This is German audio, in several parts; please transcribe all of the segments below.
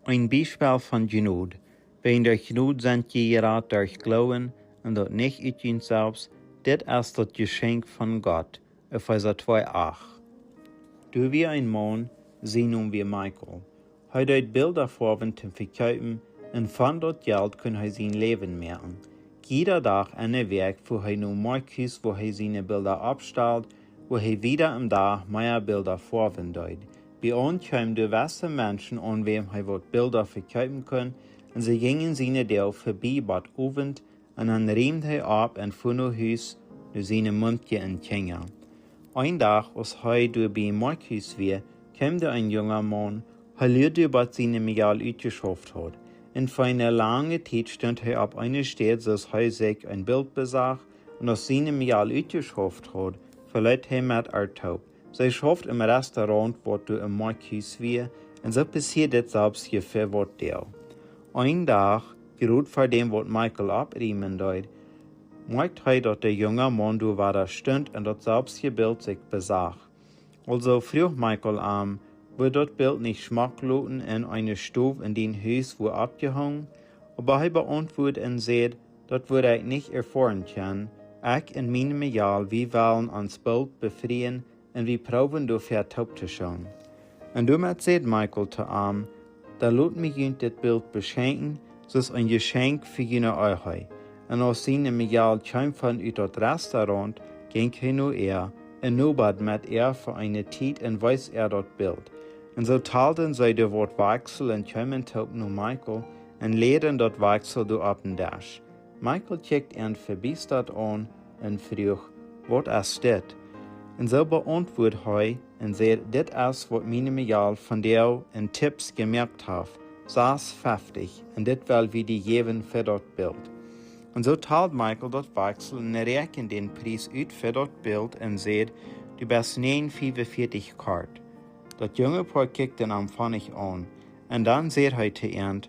Ein Beispiel von Genut. Wenn der Genut sind geheiratet durch Glauben und dort nicht uit uns selbst, dit ist das Geschenk von Gott. Epheser 2,8. Du wie ein Mann, sie nun wie Michael. Hij deed Bilder vorben zum Verkaufen und von dort Geld kann hij sein Leben machen. Jeder Tag eine Werk, wo hij nun Markus, wo hij seine Bilder abstellt, wo hij wieder am Tag mehr Bilder vorben deed. Bei uns kommen die besten Menschen, an wem hij wat Bilder verkaufen kann, und sie gingen seine Deel vorbei bad Abend, und dann riemt hij ab und fuhr nach Haus, durch seine Mundje in Kenia. Ein Tag, als hij durch bei Markus war, kam ein junger Mann, hij leerde wat seine Miguel uitgeschafft hat. Und für eine lange Zeit stand er auf einer Stelle, dass er sich ein Bild besah, und aus seinem Miguel uitgeschafft hat, verleiht er mit Artaub. Sie schafft im Restaurant, wo du im Markus war, und so passiert das selbst für was der. Ein Tag, gerade vor dem, was Michael abriemen deut, merkt er, dass der junge Mann du war da stund und das selbst Bild sich besah. Also frug Michael an, wird das Bild nicht schmackloten in eine Stube in den Haus wo abgehangen, aber er beantwortet und sagt, das würde ich nicht erfahren können. Ich in meinem Jahr, wir wollen ans Bild befreien und wir proben dafür taub zu schauen. Und damit sagt Michael zu ihm, da lot mich jünt das Bild beschenken, so ist ein Geschenk für jene Euchei. Und aus seinem Jahr kam von ut das Restaurant, ging er nur und nur bad mit für eine Zeit und weiß das Bild. Und so teilten sie das Wort Wechsel und kamen taub nur Michael und lehrten das Wechsel du ab den Dash. Michael checkt ihn verbiestert an und frug, was ist das? Und so beantwortet er und sagt, das ist, was meine Miguel von dir in Tipps gemerkt hat. 6,50 und das will wir die geben für das Bild. Und so teilt Michael das Wechsel und rechnet den Preis aus für das Bild und sagt, du bist 9,45 Kart. Das junge Paar kickt den Empfang an und dann sagt er zu ihm,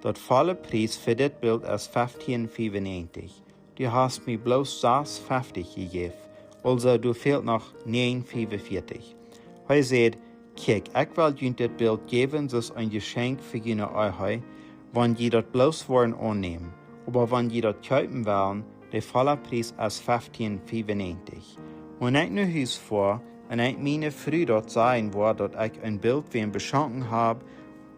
das volle Preis für das Bild ist 15,95. Du hast mir bloß 6,50 gegeben, also du fehlt noch 9,45. Er sagt, kiek, ich will dir das Bild geben, das ein Geschenk für jene Euchei, wenn die das bloß wollen annehmen. Aber wenn die das kaufen wollen, der volle Preis ist 15,95. Wenn ich nach Haus fahre, und ich meine Frau dort sagen wo, dass ich ein Bild für ihn beschenken habe,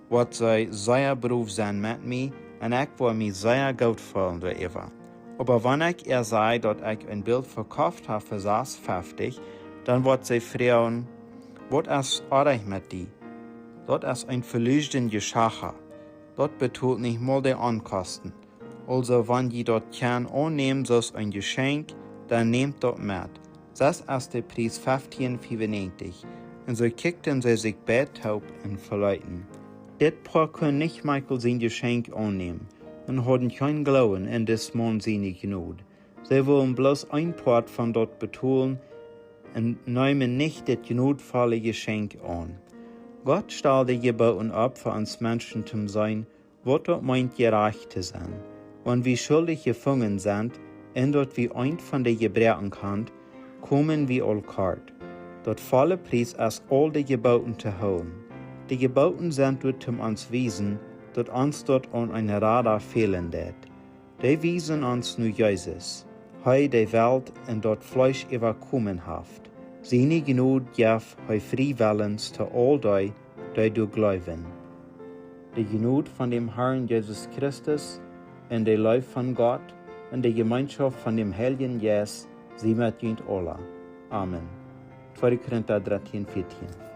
was sie sehr beruf sein mit mir, und ich will mich sehr gut fühlen darüber. Aber wenn ich ihr sage, dass ich ein Bild verkauft habe für 6,50, dann wird sie fragen, was ist ordentlich mit dir? Das ist ein verlösten Geschacher. Das betont nicht mal die Ankosten. Also wenn die dort kann annehmen, so ist ein Geschenk, dann nehmt das mit. Das ist der Preis 15,95. Und so kickten sie sich taub und verleuten. Das Paar können nicht Michael sein Geschenk annehmen und hatten kein Glauben in des Mann seine Gnade. Sie wollen bloß ein Part von dort betonen und nehmen nicht das gnadvolle Geschenk an. Gott stellt die Gebote ab für uns Menschen zu sein, was dort meint gerecht zu sein. Wenn wir schuldig gefangen sind, und dort wie ein von den Gebrechen kann, kommen wir all kart. Dort volle Preis ist all die Geboten zu holen. Die Geboten sind dort zum uns wiesen, dort uns dort an eine Radar fehlen det. Die wiesen uns nur Jesus, hei die Welt und dort Fleisch überkommen haft. Seine Gnade gaf hei freiwillens zu all die du glauben. Die Gnade von dem Herrn Jesus Christus und die Liebe von Gott und die Gemeinschaft von dem Heiligen Geist, sie mit uns alle. Amen. 2 Korinther 13, 14.